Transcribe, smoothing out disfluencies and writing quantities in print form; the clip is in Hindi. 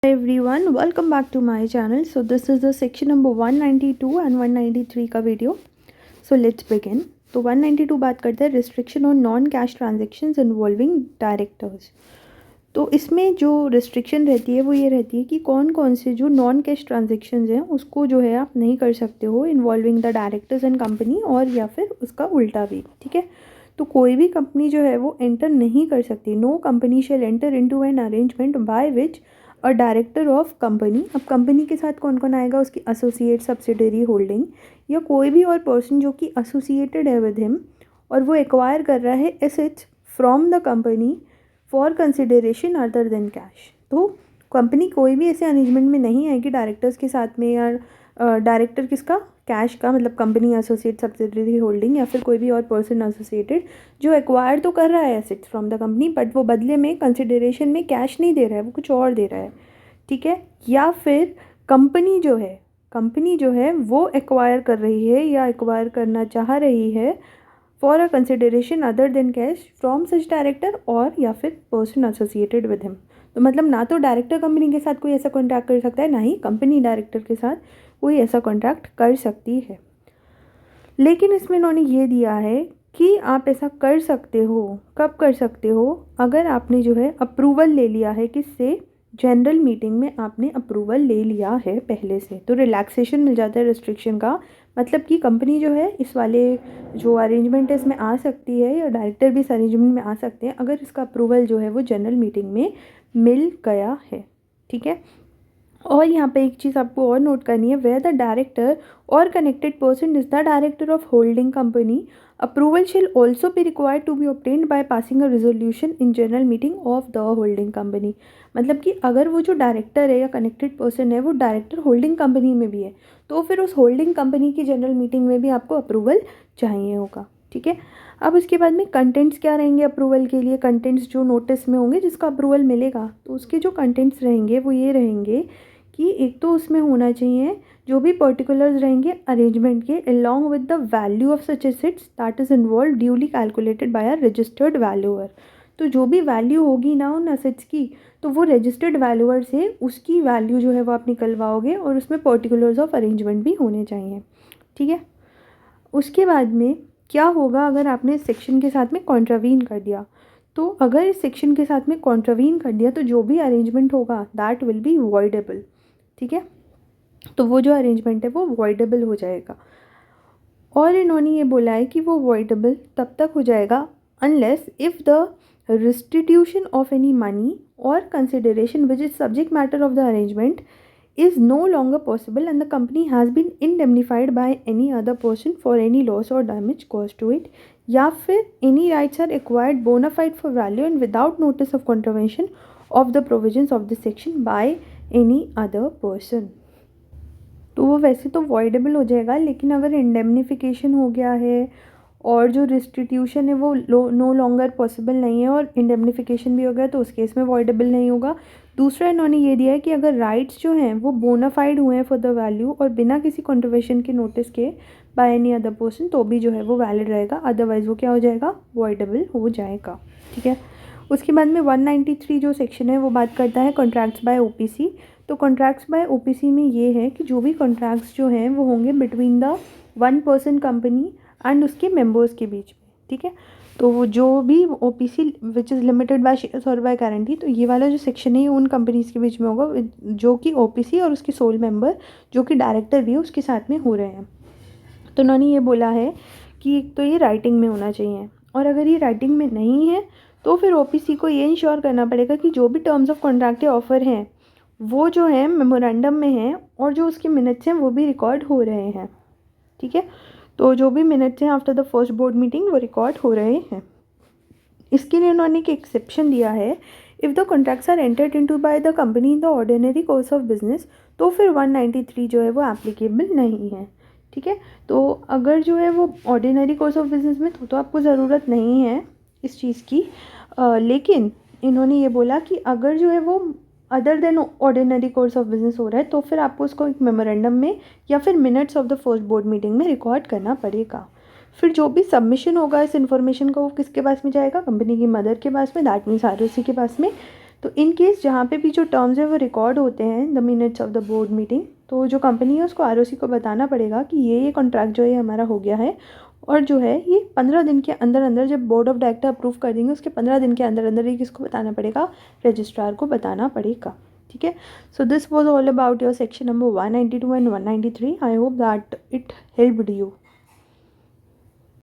Hi everyone, welcome back to my channel. So this is the section number 192 and 193 का वीडियो. So let's begin. तो 192 बात करते हैं restriction on non cash transactions involving directors. तो इसमें जो रिस्ट्रिक्शन रहती है वो ये रहती है कि कौन कौन से जो नॉन कैश ट्रांजेक्शन्स हैं उसको जो है आप नहीं कर सकते हो involving the directors and company, और या फिर उसका उल्टा भी. ठीक है, तो कोई भी कंपनी जो है वो एंटर नहीं कर सकती. No company shall enter into an arrangement by which a director of company. अब कंपनी के साथ कौन कौन आएगा? उसकी एसोसिएट, सब्सिडरी, होल्डिंग या कोई भी और पर्सन जो कि एसोसिएटेड है विद हिम और वो एक्वायर कर रहा है assets from the company for consideration other than cash. तो कंपनी कोई भी ऐसे अरेंजमेंट में नहीं आएगी डायरेक्टर्स के साथ में, या डायरेक्टर किसका? कैश का, मतलब कंपनी, एसोसिएट, सब्सिडरी, होल्डिंग या फिर कोई भी और पर्सन एसोसिएटेड जो एक्वायर तो कर रहा है assets from the company, but वो बदले में कंसिडरेशन में कैश नहीं दे रहा है, वो कुछ और दे रहा है. ठीक है, या फिर कंपनी जो है वो एक्वायर कर रही है या एक्वायर करना चाह रही है for a consideration other than cash from such director और या फिर पर्सन एसोसिएटेड विद हिम. तो मतलब ना तो डायरेक्टर कंपनी के साथ कोई ऐसा कॉन्ट्रैक्ट कर सकता है, ना ही कंपनी डायरेक्टर के साथ कोई ऐसा कॉन्ट्रैक्ट कर सकती है. लेकिन इसमें इन्होंने ये दिया है कि आप ऐसा कर सकते हो. कब कर सकते हो? अगर आपने जो है अप्रूवल ले लिया है. किससे? जनरल मीटिंग में आपने अप्रूवल ले लिया है पहले से, तो रिलैक्सेशन मिल जाता है रिस्ट्रिक्शन का. मतलब कि कंपनी जो है इस वाले जो अरेंजमेंट है इसमें आ सकती है, या डायरेक्टर भी इस अरेंजमेंट में आ सकते हैं अगर इसका अप्रूवल जो है वो जनरल मीटिंग में मिल गया है. ठीक है, और यहाँ पे एक चीज़ आपको और नोट करनी है, where the director or connected person is the director of holding company, approval shall also be required to be obtained by passing a resolution in general meeting of the holding company. मतलब कि अगर वो जो डायरेक्टर है या कनेक्टेड पर्सन है वो डायरेक्टर होल्डिंग कंपनी में भी है, तो फिर उस होल्डिंग कंपनी की जनरल मीटिंग में भी आपको अप्रूवल चाहिए होगा. ठीक है, अब उसके बाद में कंटेंट्स क्या रहेंगे अप्रूवल के लिए? कंटेंट्स जो नोटिस में होंगे जिसका अप्रूवल मिलेगा, तो उसके जो कंटेंट्स रहेंगे वो ये रहेंगे कि एक तो उसमें होना चाहिए जो भी पर्टिकुलर्स रहेंगे अरेंजमेंट के, along with the value of such assets that is involve duly calculated by a registered valuer. तो जो भी वैल्यू होगी ना उन एसेट्स की, तो वो रजिस्टर्ड वैल्यूअर से उसकी वैल्यू जो है वो आप निकलवाओगे, और उसमें पर्टिकुलर्स ऑफ अरेंजमेंट भी होने चाहिए. ठीक है, उसके बाद में क्या होगा अगर आपने इस सेक्शन के साथ में कॉन्ट्रावीन कर दिया? तो अगर इस सेक्शन के साथ में कॉन्ट्रावीन कर दिया तो जो भी अरेंजमेंट होगा दैट विल बी वॉइडेबल. ठीक है, तो वो जो अरेंजमेंट है वो वॉइडेबल हो जाएगा. और इन्होंने ये बोला है कि वो वॉइडेबल तब तक हो जाएगा unless if the restitution of any money or consideration which is subject matter of the arrangement is no longer possible and the company has been indemnified by any other person for any loss or damage caused to it, या फिर any rights are acquired bona fide for value and without notice of contravention of the provisions of this section by any other person. तो वो वैसे तो voidable हो जाएगा, लेकिन अगर इंडेमनिफिकेशन हो गया है और जो रिस्टिट्यूशन है वो नो लॉन्गर पॉसिबल नहीं है और इंडेमनिफिकेशन भी हो गया तो उस केस में वॉइडेबल नहीं होगा. दूसरा इन्होंने ये दिया है कि अगर राइट्स जो हैं वो बोनाफाइड हुए हैं फॉर द वैल्यू और बिना किसी कॉन्ट्रवेशन के नोटिस के बाय एनी अदर पर्सन, तो भी जो है वो वैलिड रहेगा, अदरवाइज वो क्या हो जाएगा? वॉइडेबल हो जाएगा. ठीक है, उसके बाद में 193 जो सेक्शन है वो बात करता है कॉन्ट्रैक्ट्स बाय ओपीसी. तो कॉन्ट्रैक्ट्स बाय ओपीसी में ये है कि जो भी कॉन्ट्रैक्ट्स जो हैं वो होंगे between the one person company and उसके मेंबर्स के बीच में. ठीक है, तो वो जो भी OPC which is limited by shares और बाय गारंटी, तो ये वाला जो सेक्शन है उन कंपनीज के बीच में होगा जो कि ओपीसी और उसके सोल मेंबर जो कि डायरेक्टर भी है उसके साथ में हो रहे हैं. तो उन्होंने ये बोला है कि एक तो ये राइटिंग में होना चाहिए, और अगर ये राइटिंग में नहीं है तो फिर ओपीसी को ये इंश्योर करना पड़ेगा कि जो भी टर्म्स ऑफ कॉन्ट्रैक्ट या ऑफर हैं वो जो है मेमोरेंडम में हैं और जो उसके मिनट्स हैं वो भी रिकॉर्ड हो रहे हैं. ठीक है, तो जो भी मिनट्स हैं after the first board meeting वो रिकॉर्ड हो रहे हैं. इसके लिए उन्होंने एक एक्सेप्शन दिया है, if the contracts are entered into by the company in the ordinary course of business, तो फिर 193 जो है वो एप्लीकेबल नहीं है. ठीक है, तो अगर जो है वो ऑर्डिनरी कोर्स ऑफ बिजनेस में तो आपको ज़रूरत नहीं है इस चीज़ की, लेकिन इन्होंने ये बोला कि अगर जो है वो other than ordinary course of business हो रहा है तो फिर आपको उसको एक मेमोरेंडम में या फिर minutes of the first board meeting में रिकॉर्ड करना पड़ेगा. फिर जो भी सबमिशन होगा इस इन्फॉर्मेशन का वो किसके पास में जाएगा? कंपनी की मदर के पास में, दैट मीन्स आरओसी के पास में. तो इन केस जहाँ पे भी जो टर्म्स है वो रिकॉर्ड होते हैं the minutes of the board meeting, तो जो कंपनी है उसको आरओसी को बताना पड़ेगा कि ये कॉन्ट्रैक्ट जो है हमारा हो गया है, और जो है ये 15 दिन के अंदर अंदर, जब बोर्ड ऑफ डायरेक्टर अप्रूव कर देंगे उसके 15 दिन के अंदर अंदर ये किसको बताना पड़ेगा, रजिस्ट्रार को बताना पड़ेगा। ठीक है, so this was all about your section number 192 and 193। I hope that it helped you.